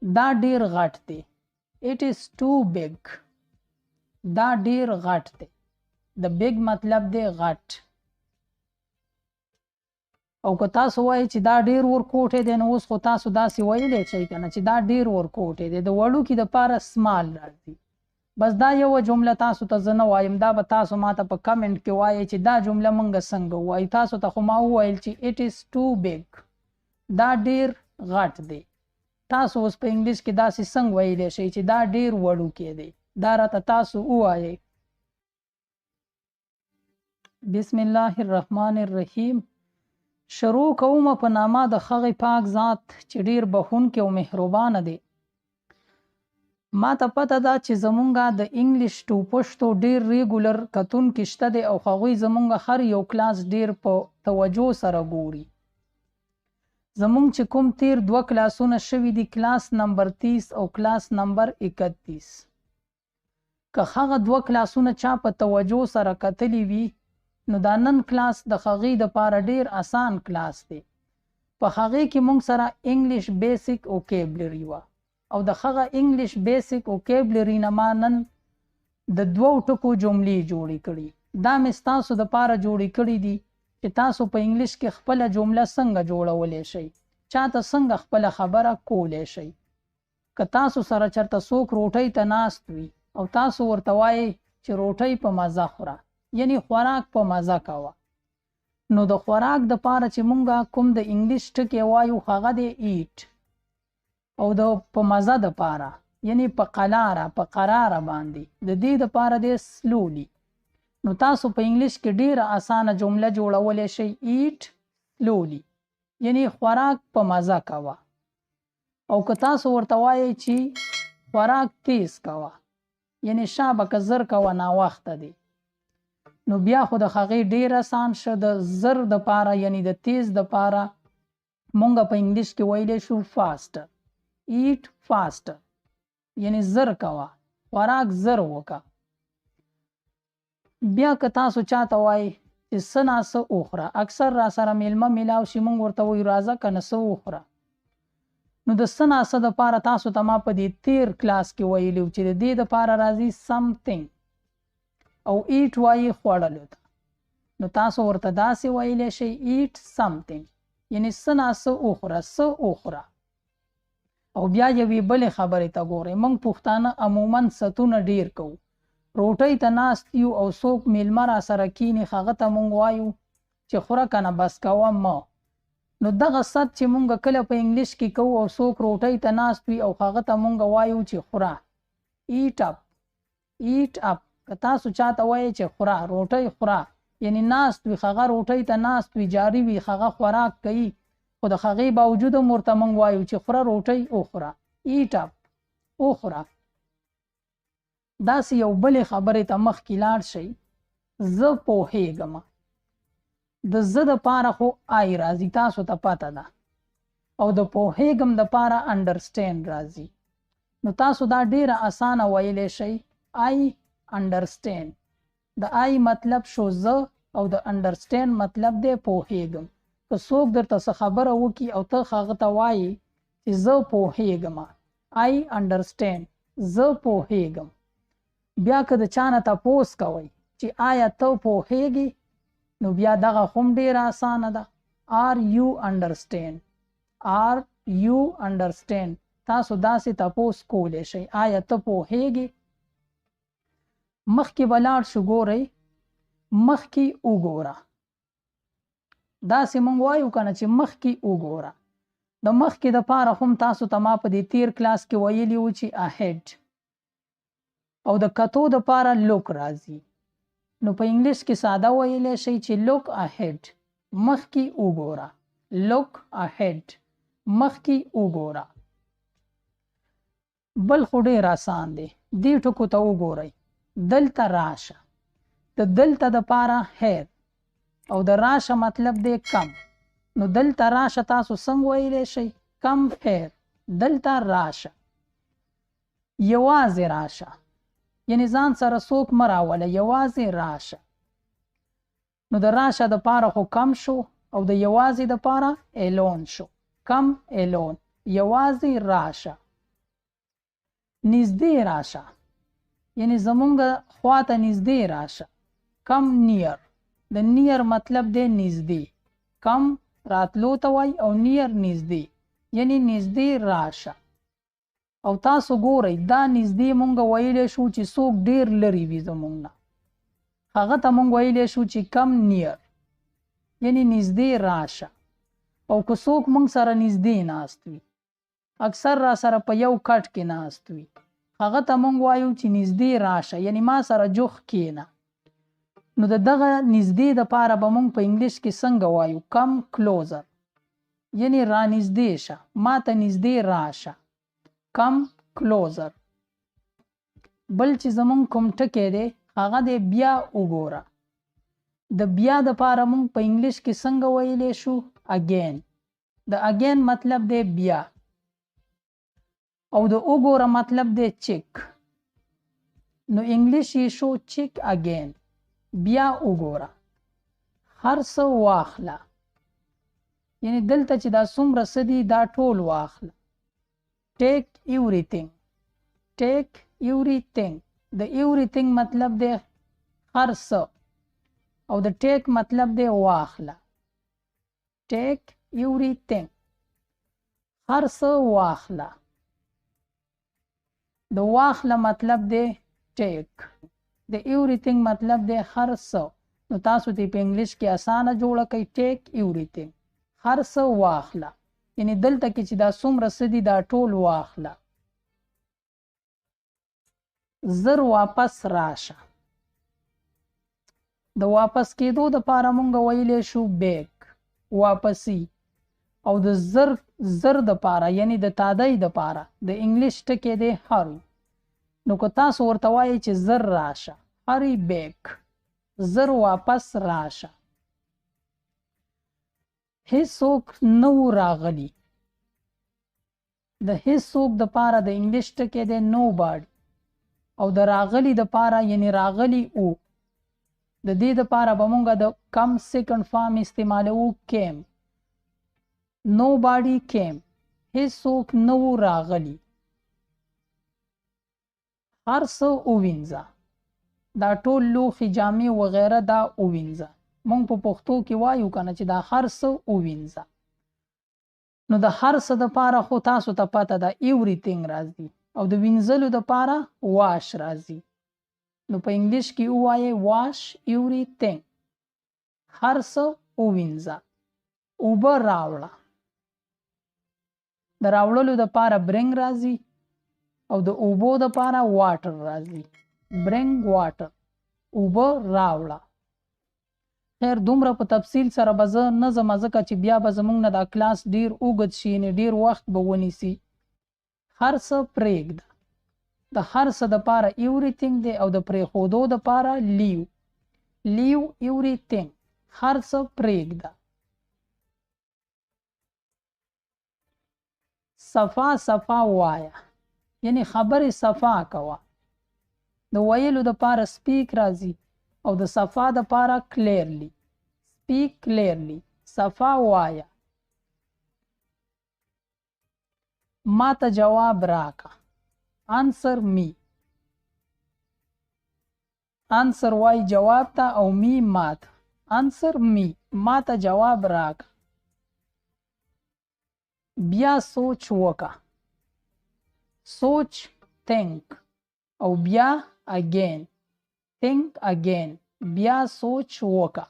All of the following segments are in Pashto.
دا ډیر غټ دی. It is too big. دا ډیر غټ دی. د big مطلب دی غټ. او که تاسو وایئ چې دا ډیر ورکوټی دی، نو اوس خو تاسو داسې ویلی شئ که نه چې دا ډیر ورکوټی دی. د وړوکي دپاره سمال راځي. بس دا یوه جمله تاسو ته زه نه وایم، دا به تاسو ماته په کمنټ کې وایئ چې دا جمله موږ څنګه ووایو. تاسو ته خو ما وویل چې it is too big. دا ډیر غټ دی. تاسو اوس په انګلیش کې داسې څنګه ویلی شئ چې دا ډیر وړوکی دی. دا راته تاسو ووایئ. بسم الله الرحمن الرحیم. شروع کومه په نامه د هغې پاک ذات چې ډیر بخښونکی او مهربانه دی. ما ته پته ده چې زمونږ د انګلیش ټو پښتو ډیر ریګولر کتونکي شته دی او هغوی زمونږ هر یو کلاس ډیر په توجه سره ګوري. زمونږ چې کوم تیر 2 کلاسونه شوي دي، کلاس نمبر 30 او کلاس نمبر 31. که هغه 2 کلاسونه چا په توجه سره کتلی وي، نو دا نن کلاس د هغې دپاره ډیر آسان کلاس دی. په هغې کې موږ سره انګلیش بیسیک وکیبلري وه، او د هغه انګلیش بیسیک وکیبلري نه ما نن د 2 ټکو جملې جوړې کړي. دا مې ستاسو دپاره جوړې کړي دي چې تاسو په انګلیش کې خپله جمله څنګه جوړولی شئ، چاته څنګه خپله خبره کولی شئ. که تاسو سره چېرته څوک روټۍ ته ناست وي او تاسو ورته وایئ چې روټۍ په مزه خوره، یعنی خوراک په مزه کوه، نو د خوراک دپاره چې مونږ کوم د انګلیش ټکی وایو هغه دی ایټ، او د په مزه دپاره یعنی په قلاره په قراره باندې د دې دپاره دی سلولی. نو تاسو په انګلیش کې ډیره اسانه جمله جوړولی شئ. ایټ سلولی یعنی خوراک په مزه کوه. او که تاسو ورته وایئ چې خوراک تیز کوه، یعنی شابه که زر کوه ناوخته دی، نو بیا خو د هغې ډیر آسان شه. د زر دپاره یعنی د تیز دپاره مونږ په انګلیش کې ویلی شو فاسټر. ایټ فاسټر یعنی زر کوه، خوراک زر وکه. بیا که تاسو چاته وایئ چې څه ناڅه وخوره، اکثر را سره میلمه میلاو شي، مونږ ورته وایو راځه که نه څه وخوره. نو د څه ناڅه دپاره تاسو ته ما په دې تیر کلاس کې ویلي و چې د دې دپاره راځي سمثینګ، او ایټ وایي خوړلو ته. نو تاسو ورته داسې ویلی شئ ایټ سمثینګ یعنی څه ناڅه وخوره، څه وخوره. او بیا یوې بلې خبرې ته ګورئ. موږ پښتانه عموما ستونه ډیر کوو. روټۍ ته ناست یو او څوک میلمه را سره کیني، هغه ته مونږ وایو چې خوره که نه بس کوه مه. نو دغه ست چې مونږ کله په انګلیش کې کوو او څوک روټۍ ته ناست وي او هغه ته مونږ وایو چې خوره، ایټ اپ ایټ اپ. که تاسو چاته وایئ چې خوره، روټۍ خوره، یعنی ناست وي، هغه روټۍ ته ناست وي، جاري وي، هغه خوراک کوي، خو د هغې باوجود هم ورته مونږ وایو چې خوره روټۍ وخوره، ایټ اپ وخوره. داسې یو بلې خبرې ته مخکې لاړ شئ. زه پوهېږم. د زه دپاره خو آی راځي، تاسو ته پته ده، او د پوهېږم دپاره انډرسټینډ راځي. نو تاسو دا ډیره اسانه ویلی شئ آی انډرسټینډ. د آی مطلب شو زه، او د انډرسټینډ مطلب دی پوهېږم. که څوک درته څه خبره وکړي او ته هغه ته وایې چې زه پوهېږم، آی انډرسټینډ، زه پوهېږم. بیا که د چا نه تپوس کوئ چې آیا ته پوهېږې، نو بیا دغه هم ډیره اسانه ده. آر یو انډرسټینډ، آر یو انډرسټینډ. تاسو داسې تپوس کولی شئ آیا ته پوهېږې. مخکې به لاړ شو. ګورئ، مخکې وګوره. داسې مونږ وایو که نه چې مخکې وګوره. د مخکې دپاره هم تاسو ته ما په دې تیر کلاس کې ویلي و چې اهیډ، او د کتو دپاره لوک راځي. نو په انګلیش کې ساده ویلی شئ چې لوک اهیډ، مخکې وګوره. لوک اهیډ، مخکې وګوره. بل خو ډېر آسان دی. دې ټکو ته وګورئ. دلته راشه. د دلته دپاره هیر، او د راشه مطلب دی کم. نو دلته راشه تاسو څنګه ویلی شئ؟ کم هیر، دلته راشه. یوازې راشه، یعنی ځان سره څوک مه راوله، یوازې راشه. نو د راشه دپاره خو کم شو، او د یوازې دپاره الون شو. کم الون، یوازې راشه. نږدې راشه، یعنی زمونږ خواته نږدې راشه. کم نیر، د نیر مطلب دی نږدې. کم راتلو ته وای او نیر نږدې، یعنی نږدې راشه. او تاسو ګورئ دا نږدې مونږ ویلی شو چې څوک ډیر لرې وي زمونږ نه، هغه ته مونږ ویلی شو چې کم نیر، یعنی نږدې راشه. او که څوک مونږ سره نږدې ناست وي، اکثر را سره په یو کټ کې ناست وي، هغه ته مونږ وایو چې نږدې راشه، یعنی ما سره جوخ کېنه. نو د دغه نږدې دپاره به مونږ په انګلیش کې څنګه وایو؟ کم کلوزر، یعنی را نږدې شه، ما ته نږدې راشه. کم کلوزر. بل چې زمونږ کوم ټکی دی هغه دی بیا وګوره. د بیا دپاره مونږ په انګلیش کې څنګه ویلی شو؟ اگین. د اگین مطلب دی بیا، او د وګوره مطلب دی چیک. نو انګلیش یې شو چیک اگین، بیا وګوره. هر څه واخله، یعنی دلته چې دا څومره څه دي دا ټول واخله. ټیک ایوریثینګ، ټیک ایوریثینګ. د ایوریثینګ مطلب دی هر څه، او د ټیک مطلب دی واخله. ټیک ایوریثینګ، هر څه واخله. د واخله مطلب دی ټیک، د ایوریثینګ مطلب دی هر څه. نو تاسو ته په انګلیش کې اسانه جوړه کړئ ټیک ایوریثینګ، هر څه واخله، یعنی دلته کې چې دا څومره څه دي دا ټول واخله. زر واپس راشه. د واپس کېدو دپاره مونږ ویلی شو بیک، واپسی. او د زر دپاره یعنی د تادۍ دپاره د انګلیش ټکی دی هری. نو که تاسو ورته وایئ چې زر راشه، هری بیک، زر واپس راشه. هیڅوک نه و راغلی. د هیڅوک دپاره د انګلیش ټکی دی نو باډي. او د راغلی دپاره یعنی راغلی او، د دې دپاره به مونږ د کم سیکنډ فارم استعمالوو کیم. نو باډي کیم، هیڅوک نه و راغلی. هر څه ووینځه، دا ټول لوښي جامې وغیره دا ووینځه. مونږ په پښتو کې وایو کنه چې دا هر څه ووینځه. نو د هر څه دپاره خو تاسو ته پته ده ایوریثینګ راځي، او د وینځلو دپاره واش راځي. نو په انګلیش کې ووایئ واش ایوریثینګ، هر څه ووینځه. اوبه راوړه، د راوړلو دپاره برنګ راځي، او د اوبو دپاره واټر راځي. برنګ واټر، اوبه راوړه. خیر دومره په تفصیل سره به زه نه ځمه، ځکه چې بیا به زموږ نه دا کلاس ډیر اوږد شي، یعنې ډیر وخت به ونیسي. هر څه پرېږده. د هر څه دپاره ایوریثینګ دی، او د پرېښودو دپاره لیو. لیو ایوریثینګ، هر څه پرېږده. صفا صفا وایه، یعنی خبرې صفا کوه. د ویلو دپاره سپیک راځي، او د صفا دپاره کلیرلی. سپیک کلیرلی، صفا وایه. ما ته جواب راکه، آنسر می. آنسر وای جواب ته، او می ما ته. آنسر می، ما ته جواب راکه. بیا سوچ وکه. سوچ think، او بیا again. think again، بیا سوچ وکه.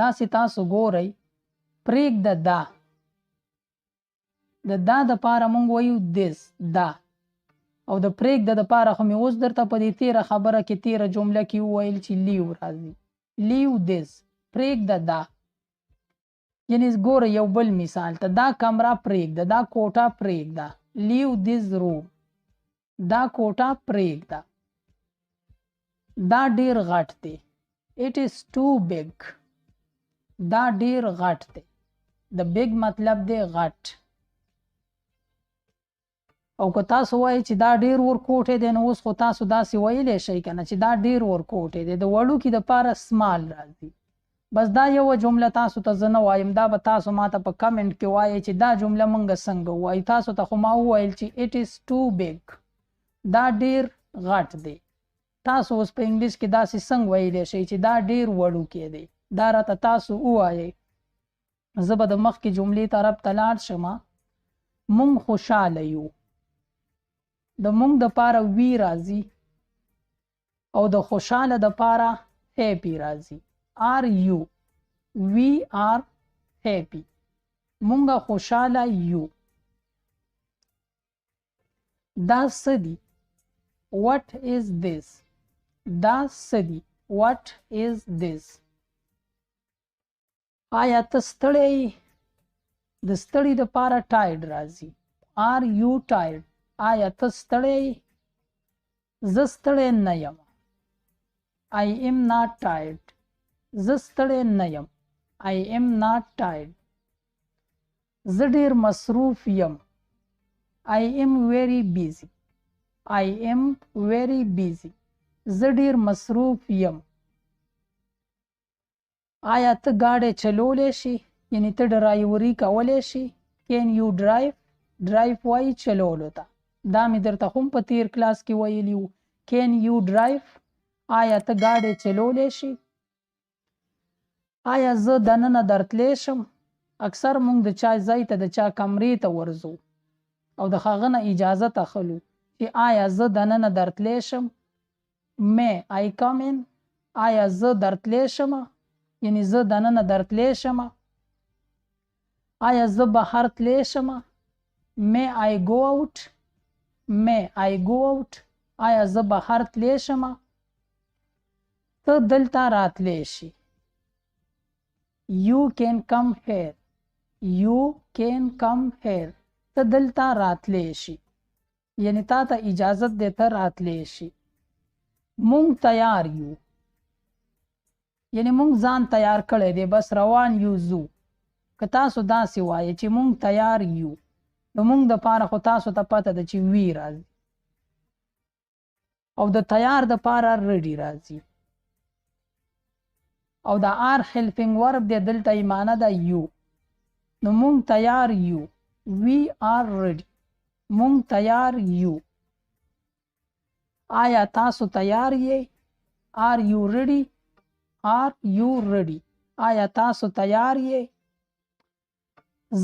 داسې تاسو ګورئ پرېږده دا. د دا دپاره مونږ وایو this، دا. او د پرېږده دپاره خو مې اوس درته په دې تېره خبره کې تېره جمله کې وویل چې لیو راځي. لیو this، پرېږده دا. یعنې ګوره یو بل مثال ته، دا کمره پرېږده، دا کوټه پرېږده. لیو this room، دا کوټه پرېږده. دا ډیر غټ دی. it is too big، دا ډیر غټ دی. د big مطلب دی غټ. او که تاسو وایئ چې دا ډیر ورکوټی دی، نو اوس خو تاسو داسې ویلی شئ که نه چې دا ډیر ورکوټی دی. د وړوکي دپاره سمال راځي. بس دا یوه جمله تاسو ته زه نه وایم، دا به تاسو ماته په کمنټ کې وایئ چې دا جمله مونږ څنګه ووایو. تاسو ته خو ما وویل چې it is too big، دا ډیر غټ دی. تاسو اوس په انګلیش کې داسې څنګه ویلی شئ چې دا ډیر وړوکی دی؟ دا راته تاسو ووایئ. زه به د مخکې جملې طرف ته لاړ شم. مونږ خوشحاله یو. د مونږ دپاره وی راځي او د خوشحاله دپاره هیپي راځي. آر یو. وی آر هیپي. مونږه خوشحاله یو. دا څه دي؟ What is this? دا څه دي؟ What is this? آیا ته ستړی یې؟ د ستړي دپاره ټایډ راځي. Are you tired? آیا ته ستړی یې؟ زه ستړی نه یم. I am not tired. زه ستړی نه یم. I am not tired. زه ډیر مصروف یم. I am very busy. I am very busy. زه ډیر مصروف یم. آیا ته ګاډی چلولی شي؟ یعنی ته ډرایوري کولی شي؟ Can you drive? drive وایي چلولو ته. دا مې درته هم په تیر کلاس کې ویلي وو. Can you drive? آیا ته ګاډی چلولی شي؟ آیا زه دننه درتلی شم؟ اکثر مونږ د چا ځای ته د چا کمرې ته ورځو او د هغه نه اجازه اخلو چې آیا زه دننه درتلی شم؟ May I come in? آیا زه درتلی شم؟ یعنی زه دننه درتلی شم. آیا زه بهر تلی شم؟ May I go out? May I go out? آیا زه بهر تلی شم؟ ته دلته راتلی شي. You can come here. You can come here. ته دلته راتلی شي. یعنی تا ته اجازت دی ته راتلی شي. مونږ تیار یو. یعنی مونږ ځان تیار کړی دی بس روان یو ځو. که تاسو داسې وایئ چې مونږ تیار یو نو مونږ دپاره خو تاسو ته پته ده چې وی راځي او د تیار دپاره رډي راځي او د آر هیلپینګ ورب دی دلته یې معنی ده یو. نو مونږ تیار یو. وی آر رډي. مونږ تیار یو. آیا تاسو تیار یې؟ آر یو رډي. آر یو رډي. آیا تاسو تیار یې؟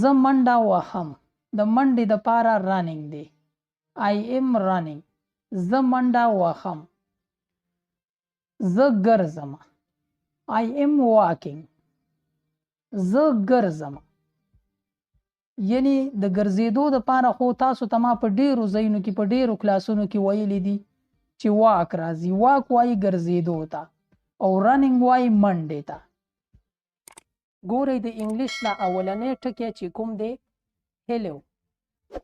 زه منډه وهم. د منډې دپاره رننګ دی. I am running. زه منډه وهم. زه ګرځم. I am walking. زه ګرځم. یعنی د ګرځېدو دپاره خو تاسو ته ما په ډیرو ځایونو کې په ډیرو کلاسونو کې ویلي دي چې واک راځي. واک وایي ګرځېدو ته او رننګ وایي منډې ته. ګورئ د انګلیش دا اولنی ټکی چې کوم دی هیلو.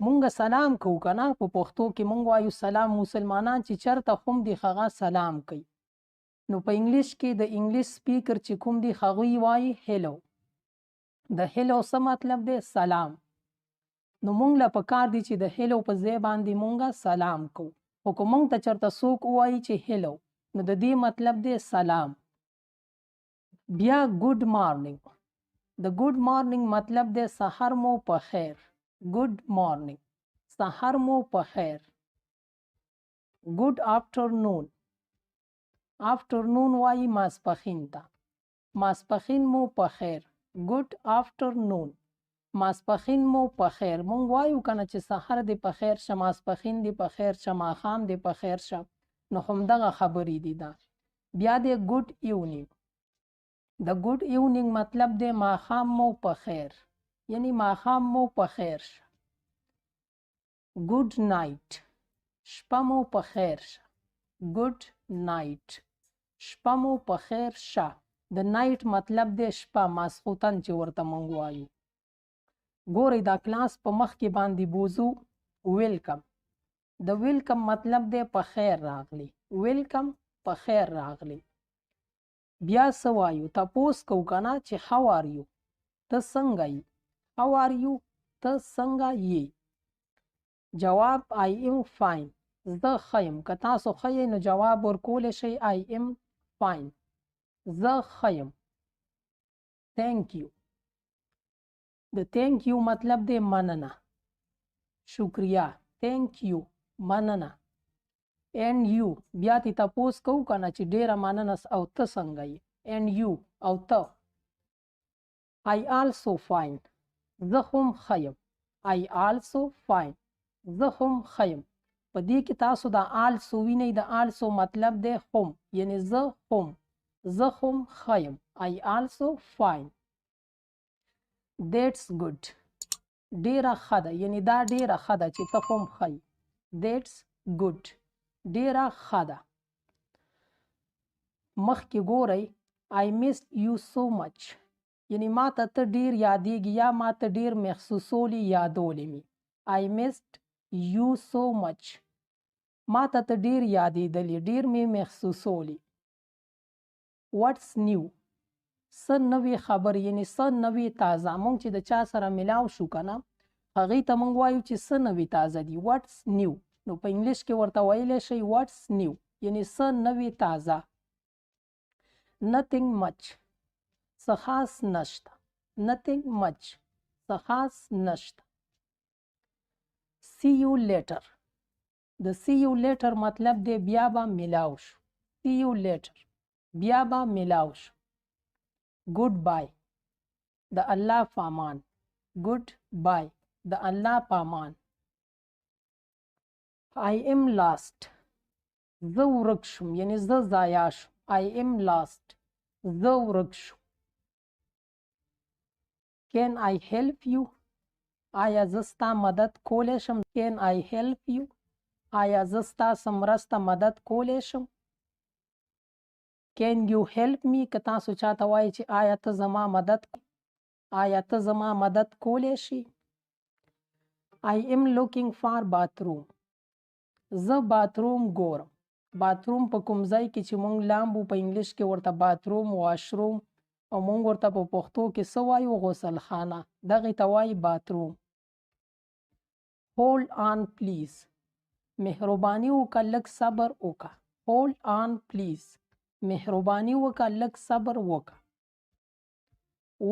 مونږ سلام کوو که نه په پښتو کې مونږ وایو سلام. مسلمانان چې چرته هم دي هغه سلام کوي. نو په انګلیش کې د انګلیش سپیکر چې کوم دي هغوی وایي هیلو. د هیلو څه مطلب دی؟ سلام. نو مونږ له پکار دي چې د هیلو په ځای باندې مونږه سلام کوو. خو که مونږ ته چرته څوک ووایي چې هیلو نو د دې مطلب دی سلام. بیا ګوډ مارننګ. د ګوډ مارننګ مطلب دی سحر مو په خیر. ګوډ مارننګ. سحر مو په خیر. ګوډ آفټرنون. آفټرنون وایي ماسپښین ته. ماسپښین مو په خیر. ګوډ آفټرنون. ماسپښین مو په خیر. مونږ وایو که نه چې سحر دې په خیر شه، ماسپښین دې په خیر شه، ماښام دې په خیر شه. نو همدغه خبرې دي دا. بیا دی ګوډ ایونینګ. د ګوډ ایونینګ مطلب دی ماښام مو په خیر. یعنی ماښام مو په خیر شه. ګوډ نایټ. شپه مو په خیر شه. ګوډ نایټ. شپه مو په خیر شه. د نایټ مطلب دی شپه، ماسخوتن چې ورته مونږ وایو. ګورئ دا کلاس په مخ کې باندې بوزو ویلکم. د ویلکم مطلب دی په خیر راغلی. ویلکم په خیر راغلی. بیا څه وایو؟ تپوس کوو که نه چې how are you. ته څنګه یې؟ how are you. ته څنګه یې؟ جواب I am fine. زه ښه یم. که تاسو ښه یې نو جواب ورکولی شئ I am fine. زه ښه یم. thank you. د thank you مطلب دی مننه. شکریه. thank you. مننه. and you بیا تی تپوس کوو که نه چې ډېره مننه او ته څنګه یې and you او ته I also fine زه هم ښه یم I also fine زه هم ښه یم په دې کې تاسو د also وینئ د also مطلب دی هم یعنی زه هم ښه یم I also fine that's good ډېره ښه ده یعنی دا ډېره ښه ده چې ته هم ښه یې that's good ډېره ښه ده مخکې ګورئ I missed you so much یعنی ما ته ته ډېر یادېږي یا ما ته ډېر محسوسولی یادولی مې I missed you so much ما ته ته ډېر یادېدلی ډېر مې محسوسولی what's new څه نوې خبر یعنی څه نوې تازه مونږ چې د چا سره ملاو شو که نه هغې ته مونږ وایو چې څه نوې تازه دي what's new نو په انګلیش کې ورته ویلی شئ what's new یعنی څه نوې تازه nothing much څه خاص نشته nothing much څه خاص نشته see you later د see you later مطلب دی بیا به ملاو شو see you later بیا به ملاو شو goodbye د الله پامان goodbye د الله پامان I am lost زه ورک شوم یعنی زه ضایع شوم I am lost زه ورک شوم can I help you آیا زه ستا مدد کولی شم can I help you آیا زه ستاسو مرسته مدد کولی شم can you help me که تاسو چاته وایي چې آیا ته زما مدد کولی شي I am looking for bathroom زه باتروم ګورم باتروم په کوم ځای کې چې مونږ لامبو په انګلیش کې ورته باتروم واشروم او مونږ ورته په پښتو کې څه وایو غسل خانه دغې ته وایي باتروم hold on please مهرباني وکړه لږ صبر وکړه hold on please مهرباني وکړه لږ صبر وکړه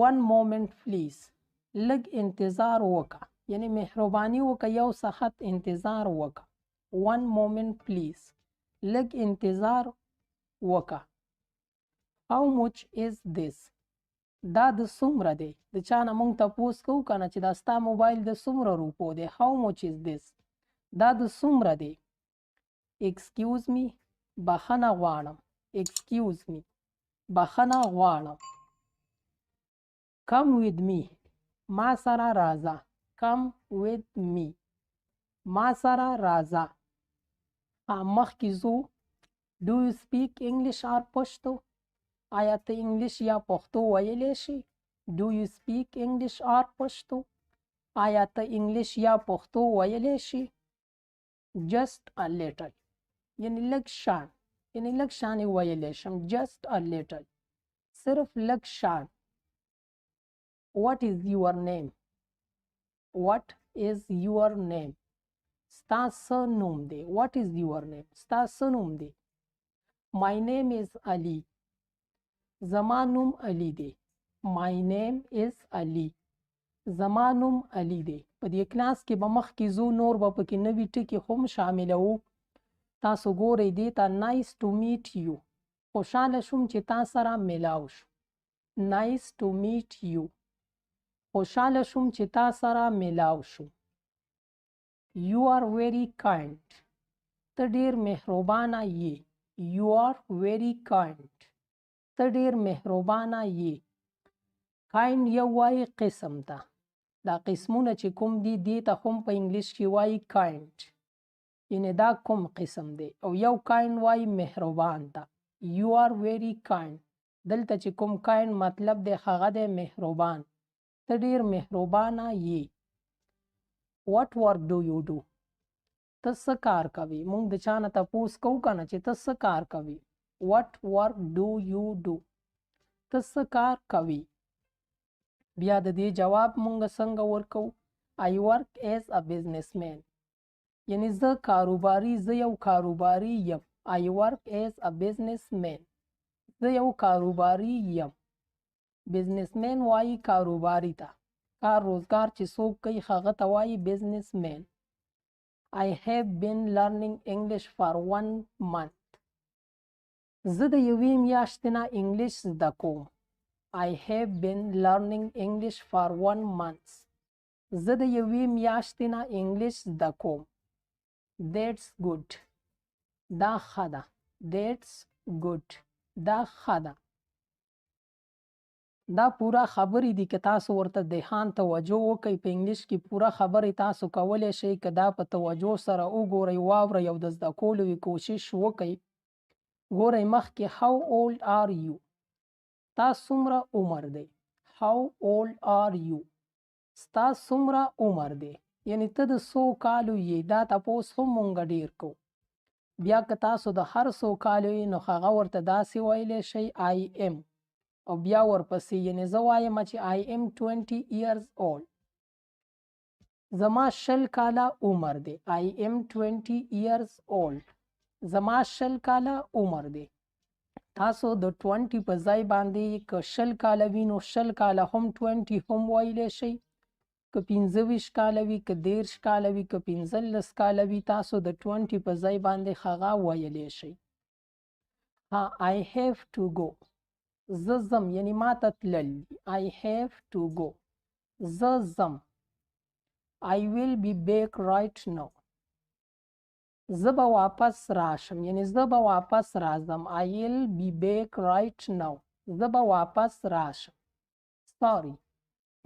one moment please لږ انتظار وکړه یعنی مهرباني وکړه یو سخت انتظار وکړه one moment please لږ انتظار وکړه how much is this دا د څومره دی د چا نه مونږ تپوس کوو که نه چې دا ستا موبایل د څومره روپو دی how much is this دا د څومره دی excuse me بخښنه غواړم excuse me بخښنه غواړم come with me ما سره راځه come with me ما سره راځه مخکې ځو do you speak English or پښتو آیا ته انګلیش یا پښتو ویلی شي do you speak English or پښتو آیا ته انګلیش یا پښتو ویلی شي just a little یعنی لږ شان یعنی لږ شان یې ویلی شم just a little صرف لږ شان what is your name what is your name ستا څه نوم دی what is your name ستا څه نوم دی my name is Ali زما نوم علی دی my name is Ali زما نوم علی دی په دې کلاس کې به مخکې ځو نور به پکې نوي ټکي هم شاملوو تاسو ګورئ دې ته nice to meet you خوشحاله شوم چې تا سره ملاو شو nice to meet you خوشحاله شوم چې تا سره ملاو شو you are very kind ته ډېر مهربانه یې you are very kind ته ډېر مهربانه یې kind یو وایي قسم ته دا قسمونه چې کوم دي دې ته هم په انګلیش کې وایي kind یعنی دا کوم قسم دی او یو kind وایي مهربان ته you are very kind دلته چې کوم kind مطلب دی هغه دی مهربان ته ډېر مهربانه یې what work do you do ته څه کار کوي مونږ د چا نه تپوس کوو که نه چې ته څه کار کوي what work do you do ته څه کار کوي بیا د دې جواب مونږ څنګه ورکو I work as a businessman یعنی زه یو کاروباري یم I work as a businessman زه یو کاروباري یم بزنسمین وایي کاروباري ته کار روزګار چې څوک کوي هغه ته وایي بزنسمین I have been learning English for 1 month. زه د یوې میاشتې نه انګلیش زده کوم. I have been learning English for 1 month. زه د یوې میاشتې نه انګلیش زده کوم. That's good. دا ښه ده. That's good. دا ښه ده. دا پوره خبرې دي که تاسو ورته دهان توجه وکئ په انګلیش کې پوره خبرې تاسو کولی شئ که دا په توجه سره وګورئ واورئ او د زده کولو یې کوشش وکئ. ګورئ مخکې how old are you تا څومره عمر دی. how old are you ستا څومره عمر دی یعنی ته د څو کالو یې. دا تپوس هم مونږ ډېر کوو. بیا که تاسو د هر څو کالو یې نو هغه ورته داسې ویلی شئ I am او بیا ورپسې یعنی زه وایم چې I am 20 years old. زما 20 کاله عمر دی. I am 20 years old. زما 20 کاله عمر دی. تاسو د 20 په ځای باندې که 20 کاله وي نو 20 کاله هم 20 هم ویلی شئ. که 25 کاله وي که 30 کاله وي که 15 کاله وي تاسو د 20 په ځای باندې هغه ویلی شئ. I have to go. زه ځم یعنی ما ته تلل. I have to go. زه ځم. I will be back right now. زه به واپس راشم یعنی زه به واپس راځم. I will be back right now. زه به واپس راشم. sorry.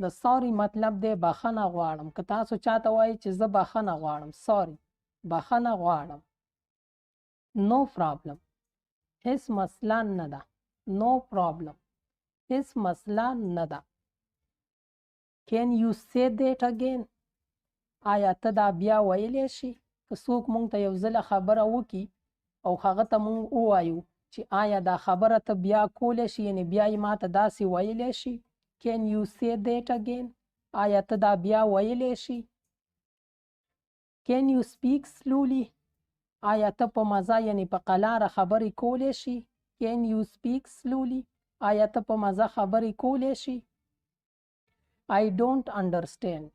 د sorry مطلب دی بخښنه غواړم. که تاسو چاته وایئ چې زه بخښنه غواړم sorry بخښنه غواړم. no problem. هیڅ مسله نه ده. no problem. هیڅ مسله نه ده. can you say that again. آیا ته دا بیا ویلی شي. که څوک مونږ ته یو ځله خبره وکړي او هغه ته مونږ ووایو چې آیا دا خبره ته بیا کولی شي یعنی بیا یې ما ته داسې ویلی شي. can you say that again. آیا ته دا بیا ویلی شي. can you speak slowly. آیا ته په مزه یعنی په قلاره خبرې کولی شي. can you speak slowly. آیا ته په مزه خبرې کولی شي. I don't understand.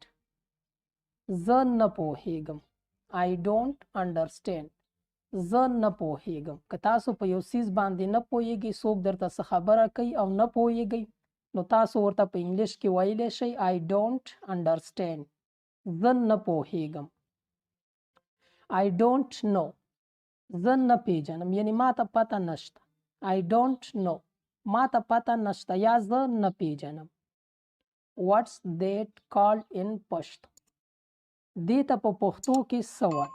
زه نه پوهیږم. I don't understand. زه نه پوهیږم. که تاسو په یو څیز باندې نه پوهیږئ څوک درته څه خبره کوي او نه پوهیږئ نو تاسو ورته په انګلیش کې ویلی شئ I don't understand. زه نه پوهیږم. I don't know. زه نه پیژنم یعنی ما ته پته نشته. I don't know. ما ته پته نشته یا زه نه پیژنم. What's that called in Pashto. دې ته په پښتو کې څه وایي.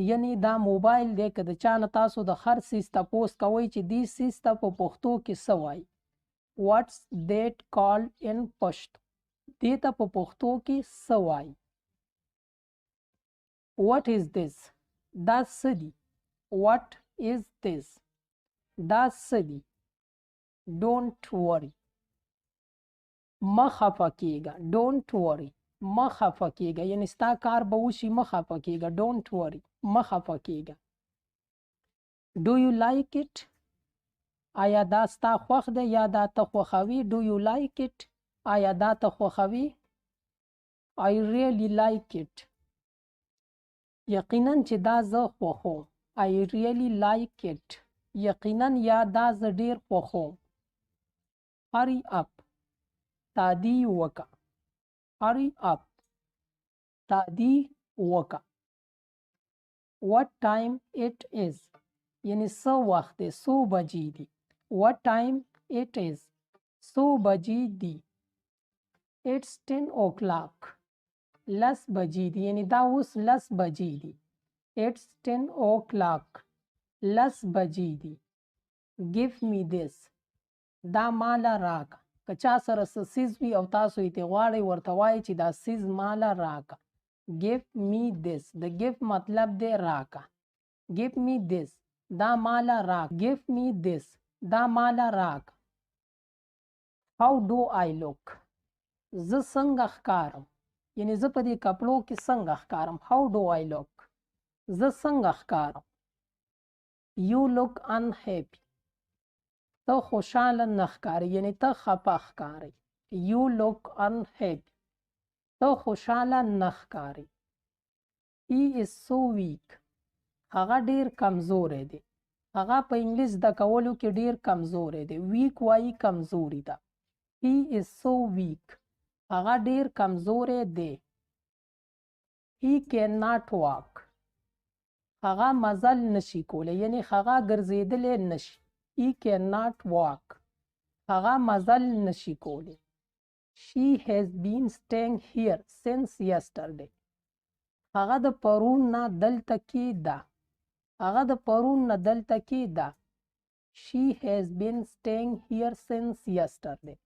یعنی دا موبایل دی که د چا نه تاسو د هر څیز تپوس کوئ چې دې څیز ته په پښتو کې څه وایي. What's that called in Pashto. دې ته په پښتو کې څه وایي. What is this. دا څه دي. What is this. دا څه دي. Don't worry. مه خفه کېږه. Don't worry. مه خفه کېږه یعنی ستا کار به وشي مه خفه کېږه. Don't worry. مه خفه کېږه. Do you like it. آیا دا ستا خوښ دی یا دا ته خوښوي. Do you like it. آیا دا ته خوښوي. I really like it. یقینا چې دا زه خوښوم. I really like it. یقینا یا دا زه ډیر خوښوم. Hurry up. تادی وکړه. Hurry up. تادی وکړه. What time it is. یعنی څه وخت دی. څو بجې دي. What time it is. څو بجې دي. It's 10 o'clock. 10 بجې دي یعنی دا اوس 10 بجې دي. It's 10 o'clock. 10 بجې دي. Give me this. دا ماله راکه. که چا سره څه څیز وي او تاسو یې ترې غواړئ ورته وایئ چې دا څیز ماله راکه. Give me this. د give مطلب دی راکه. Give me this. دا ماله راکه. Give me this. دا ماله راکه. How do I look. زه څنګه ښکارم. یعنی زه په دې کپړو کې څنګه ښکارم. How do I look. زه څنګه ښکارم. You look unhappy. ته خوشحاله نه ښکارې یعنی ته خفه ښکارې. You look unhappy. ته خوشحاله نه ښکارې. He is so weak. هغه ډیر کمزوری دی. هغه په انګلیس د کولو کې ډیر کمزوری دی. ویک وایي کمزوري ده. He is so weak. هغه ډیر کمزوری دی. He cannot walk. هغه مزل نشي کولی، یعنی هغه ګرځېدلی نشي. He cannot walk. هغه مزل نشي کولی. She has been staying here since yesterday. هغه د پرون نه دلته کې ده. هغه د پرون نه دلته کې ده. She has been staying here since yesterday.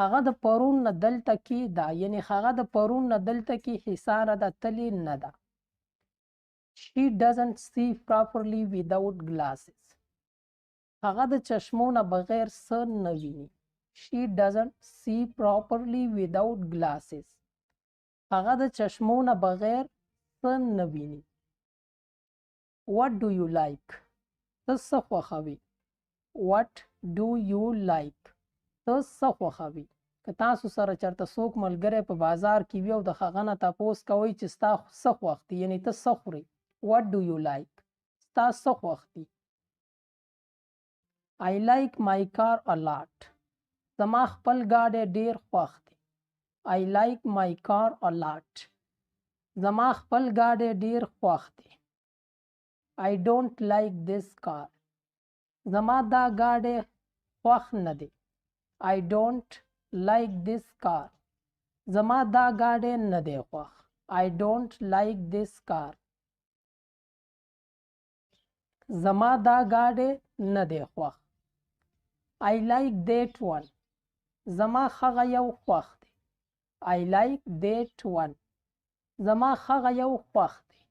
هغه د پرون نه دلته کې ده، یعنی هغه د پرون نه دلته کې حصاره ده، تلې نه ده. She doesn't see properly without glasses. هغه د چشمو نه بغیر څه نه ویني. She doesn't see properly without glasses. هغه د چشمو نه بغیر څه نه ویني. What do you like? ته څه خوښوې؟ What do you like? ته څه خوښوې؟ که تاسو سره چېرته څوک ملګری په بازار کې وي او د هغه نه تپوس کوئ چې ستا څه خوښ دي، یعنې ته څه خورې؟ What do you like? ستا څه خوښ دي؟ I like my car a lot. زما خپل ګاډی ډېر خوښ دی. I like my car a lot. زما خپل ګاډی ډېر خوښ دی. I don't like this car. زما دا ګاډی خوښ نه دی. I don't like this car. زما دا ګاډی نه دی خوښ. I don't like this car. زما دا ګاډی نه دی خوښ. I like that one. زما هغه یو خوښ دی. I like that one. زما هغه یو خوښ دی.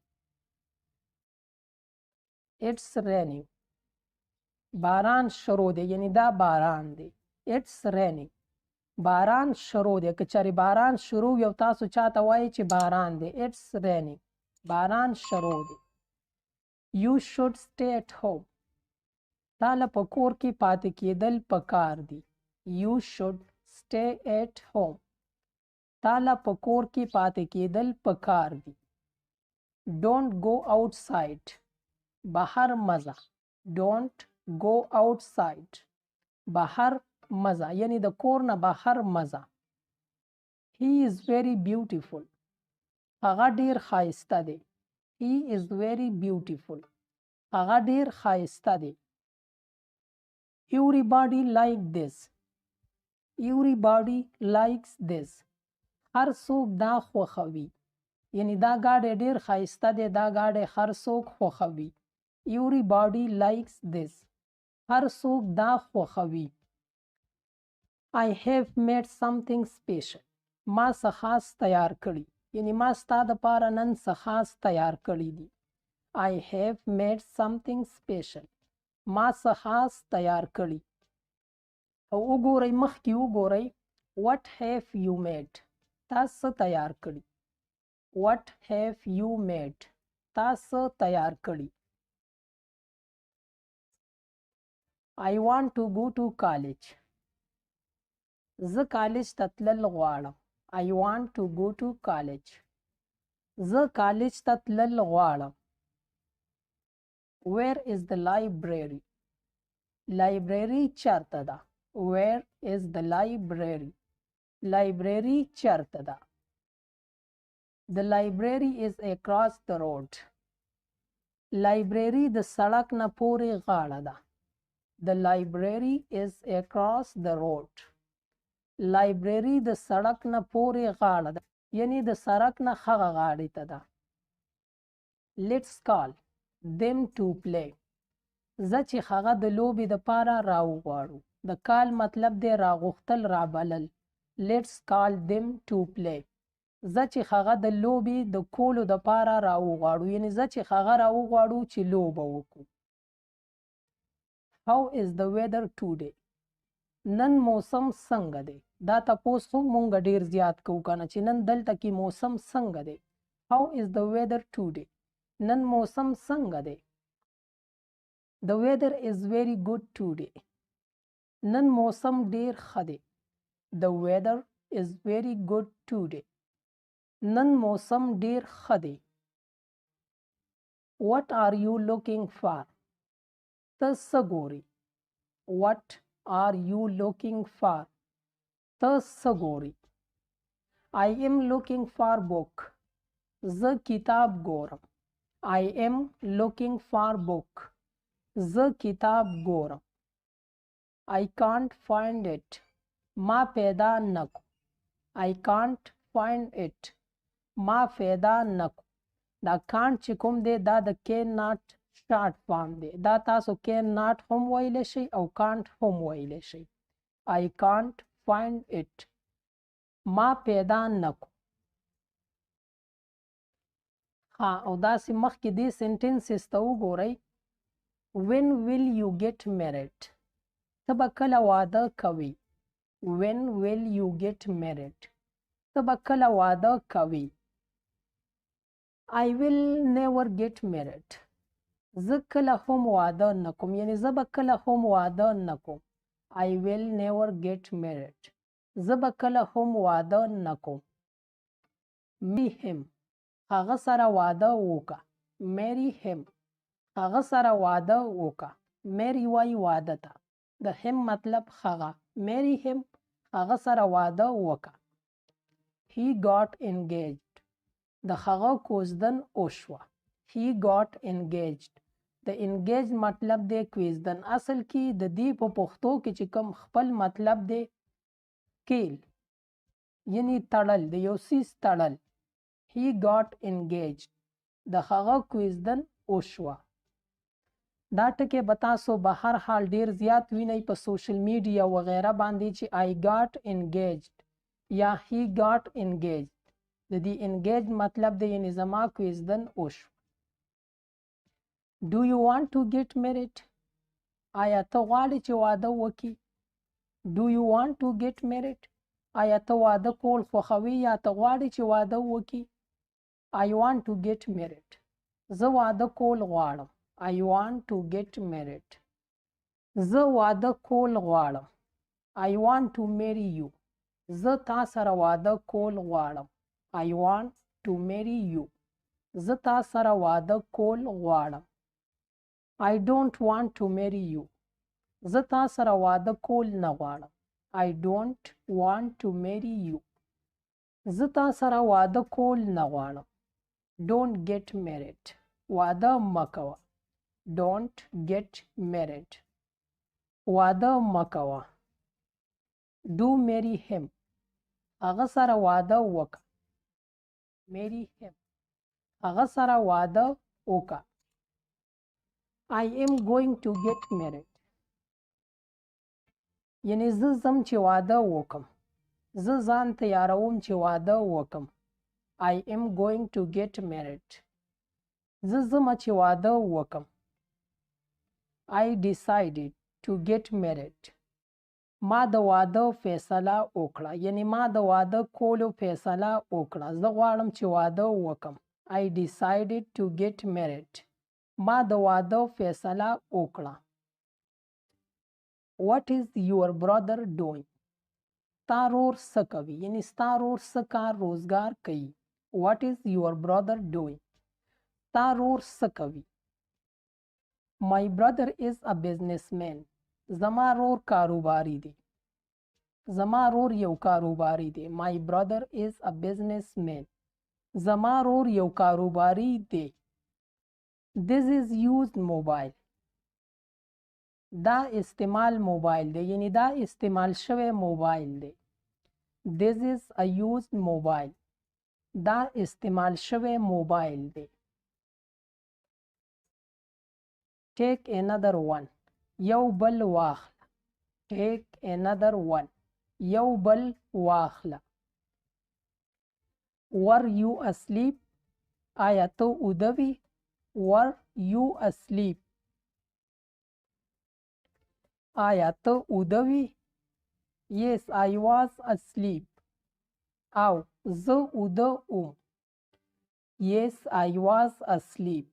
It's raining. باران شروع دی، یعنی دا باران دی. It's raining. باران شروع دی. که چېرې باران شروع وي او تاسو چاته وایئ چې باران دی. It's raining. باران شروع دی. You should stay at home. تا له په کور کې پاتې کېدل پکار دي. You should stay at home. تا له په کور کې پاتې کېدل پکار دي. Don't go outside. بهر مزه. Don't go outside. بهر مزه، یعنی د کور نه بهر مزه. He is very beautiful. هغه ډیر ښایسته دی. He is very beautiful. هغه ډیر ښایسته دی. Everybody like this. Everybody likes this. هر څوک دا خوښوي. یعنی دا ګاډی ډیر ښایسته دی. دا ګاډی هر څوک خوښوي. Everybody likes this. هر څوک دا خوښوي. I have made something special. ما څه خاص تیار کړي، یعنی ما ستا دپاره نن څه خاص تیار کړي دي. I have made something special. ما څه خاص تیار کړي. او وګورئ، مخکې وګورئ. What have you made? تا څه تیار کړي. What have you made? تا څه تیار کړي. I want to go to college. زه کالج ته تلل غواړم. I want to go to college. زه کالج ته تلل غواړم. Where is the library? Library چېرته ده. Where is the library? Library چېرته ده. The library is across the road. Library د سړک نه پورې غاړه ده. The library is across the road. Library د سړک نه پورې غاړه ده، یعنی د سړک نه هغه غاړې ته ده. Let's call them to play. زه چې هغه د لوبې دپاره راوغواړو. د کال مطلب دی راغوښتل، رابلل. Let's call them to play. زه چې هغه د لوبې د کولو دپاره راوغواړو، یعنی زه چې هغه راوغواړو چې لوبه وکړو. How is the weather today? نن موسم څنګه دی. دا تپوس خو مونږ ډیر زیات کوو که نه، چې نن دلته کې موسم څنګه دی. How is the weather today? نن موسم څنګه دی. The weather is very good today. نن موسم ډیر ښه دی. The weather is very good today. نن موسم ډیر ښه دی. What are you looking for? ته څه ګورې؟ What are you looking for? ته څه ګورې؟ I am looking for book. زه کتاب ګورم. I am looking for book. زه کتاب ګورم. I can't find it. ما پیدا نکو. I can't find it. ما پیدا نکو. دا can't چې کوم دی دا د can not short form دی. دا تاسو can not هم ویلی شئ او can't هم ویلی شئ. I can't find it. ما پیدا نکو. ها او داسې مخکې دې سنټنسز ته وګورئ. When will you get married? ته به کله واده کوي؟ When will you get married? ته به کله واده کوي؟ I will never get married. زه کله هم واده نکوم. یعنی زه به کله هم واده نکوم. I will never get married. زه به کله هم واده نکوم. Marry him. هغه سره واده وکړه. Marry him. هغه سره واده وکړه. Marry وایي واده ته. د him مطلب هغه. Marry him. هغه سره واده وکړه. He got engaged. د هغه کوزدن وشوه. He got engaged. د engaged مطلب دی کوزدن. اصل کې د دې په پښتو کې چې کوم خپل مطلب دی کیل یعنی تړل د یو څیز تړل. He got engaged. د هغه کوزدن وشوه. دا ټکي به تاسو به هر حال ډیر زیات وینئ په سوشل میډیا وغیره باندې چې I got engaged یا he got engaged. د دې engaged مطلب دی یعنی زما کوزدن وشو. Do you want to get married? آیا ته غواړې چې واده وکړې؟ Do you want to get married? آیا ته واده کول خوښوې یا ته غواړې چې واده وکړې؟ I want to get married. زه واده کول غواړم. I want to get married. زه واده کول غواړم. I want to marry you. زه تا سره واده کول غواړم. I want to marry you. زه تا سره واده کول غواړم. I don't want to marry you. زه تا سره واده کول نه غواړم. I don't want to marry you. زه تا سره واده کول نه غواړم. Don't get married. واده مکوه. Don't get married. واده مکوه. Do marry him. هغه سره واده وکړه. Marry him. هغه سره واده وکړه. I am going to get married. یعنی زه ځم چې واده وکم. زه ځان تیاروم چې واده وکم. I am going to get married. زه ځم چې واده وکم. I decided to get married. ما د واده فیصله وکړه. یعنی ما د واده کولو فیصله وکړه. زه غواړم چې واده وکم. I decided to get married. ما د واده فیصله وکړه. What is your brother doing? ستا رور څه کوي؟ یعنی ستا رور څه کار روزګار کوي. What is your brother doing? ستا رور څه کوي؟ My brother is a businessman. زما رور کاروباری دی. زما رور یو کاروباری دی. My brother is a businessman. زما رور یو کاروباری دی. This is used mobile. دا استعمال موبایل دی. یعنی دا استعمال شوی موبایل دی. This is a used mobile. دا استعمال شوی موبایل دی. Take another one. یو بل واخله. Take another one. یو بل واخله. Were you asleep? آیا ته اوده وی؟ Were you asleep? آیا ته اوده وی؟ Yes, I was asleep. او زه اوده وم. Yes, I was asleep.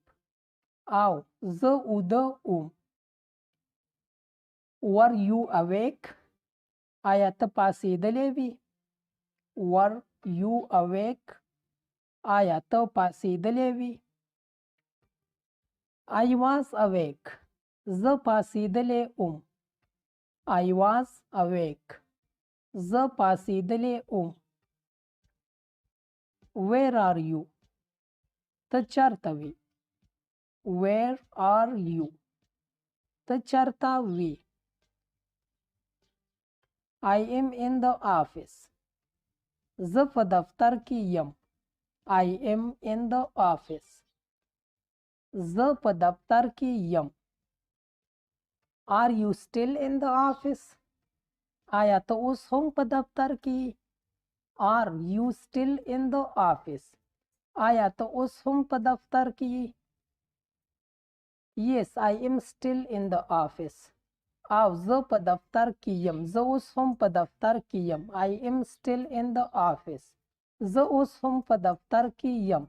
او زه اوده وم. Were you awake? آیا ته پاسېدلی وی؟ Were you awake? آیا ته پاسېدلی وی؟ I was awake. زه پاسېدلی ام. I was awake. زه پاسېدلی ام. Where are you? ته چېرته وې؟ Where are you? ته چېرته وې؟ I am in the office. زه په دفتر کې یم. I am in the office. زه په دفتر کې یم. Are you still in the office? آیا ته اوس هم په دفتر کې؟ Are you still in the office? آیا ته اوس هم په دفتر کې؟ Yes, I am still in the office. او زه په دفتر کې یم. زه اوس هم په دفتر کې یم. I am still in the office. زه اوس هم په دفتر کې یم.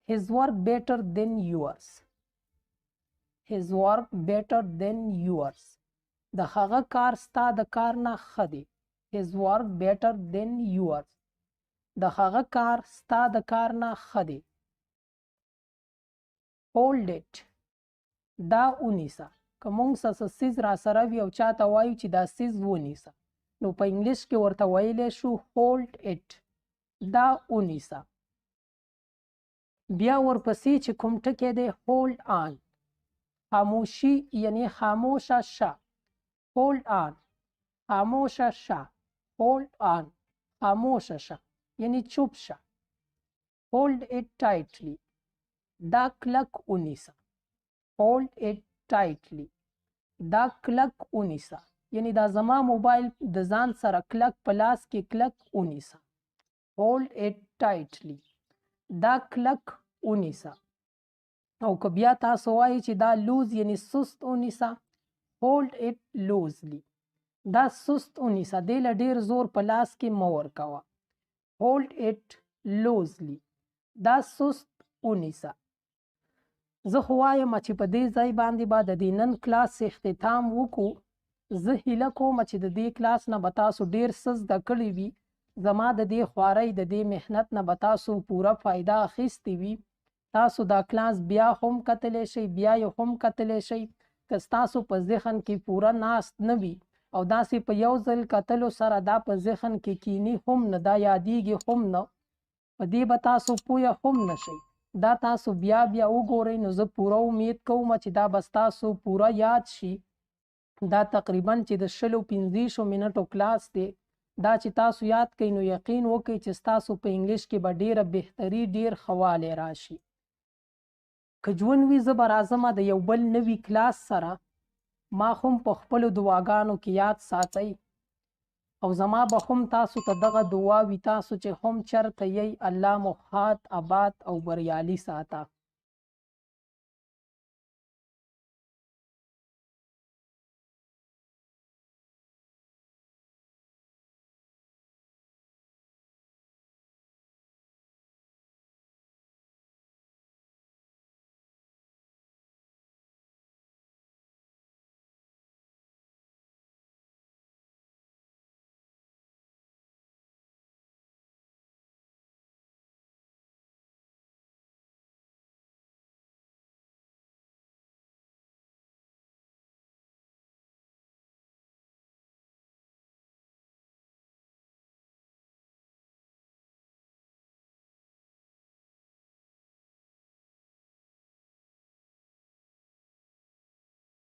His work better than yours. His work better than yours. د هغه کار ستا د کار نه ښه دی. His work better than yours. د هغه کار ستا د کار نه ښه دی. Hold it. دا ونیسه. که موږ څه څیز را سره وي او چاته وایو چې دا څیز ونیسه نو په انګلیش کې ورته ویلی شو hold it. دا ونیسه. بیا ورپسې چې کوم ټکی دی hold on. خاموشي یعنی خاموشه شه. hold on. خاموشه شه. hold on. خاموشه شه یعنی چوپ شه. hold it tightly. دا کلک ونیسه. hold it tightly. دا کلک ونیسه یعنی دا زما موبایل د ځان سره کلک په لاس کې کلک ونیسه. hold it tightly. دا کلک ونیسه. او که بیا تاسو وایي چې دا لوز یعنی سست ونیسه hold it loosely. دا سست ونیسه. دې له ډېر زور په لاس کې مه ورکوه. hold it loosely. دا سست ونیسه. زه خو وایم چې په دې ځای باندې به د دې نن کلاس اختتام وکړو. زه هیله کوم چې د دې کلاس نه به تاسو ډېر څه زده کړي وي. زما د دې خوارۍ د دې محنت نه به تاسو پوره فایده اخیستې وي. تاسو دا کلاس بیا هم کتلی شئ. بیا یې هم کتلی شئ. که ستاسو په ذهن کې پوره ناست نه وي او داسې په یو ځل کتلو سره دا په ذهن کې کینی هم نه دا یادیږي هم نه په دې به تاسو پوه هم نه شئ. دا تاسو بیا بیا وګورئ نو زه پوره امید کوم چې دا به ستاسو پوره یاد شي. دا تقریبا چې د 25 منټو کلاس دی. دا چې تاسو یاد کړئ نو یقین وکړئ چې ستاسو په انګلیش کې به ډېره بهتري ډېر ښه والی راشي. که ژوند وي زه به راځم د یو بل نوي کلاس سره. ما هم په خپلو دعاګانو کې یاد ساتئ او زما به هم تاسو ته دغه دعا وي تاسو چې هم چرته یئ الله مو ښاد آباد او بریالي ساته.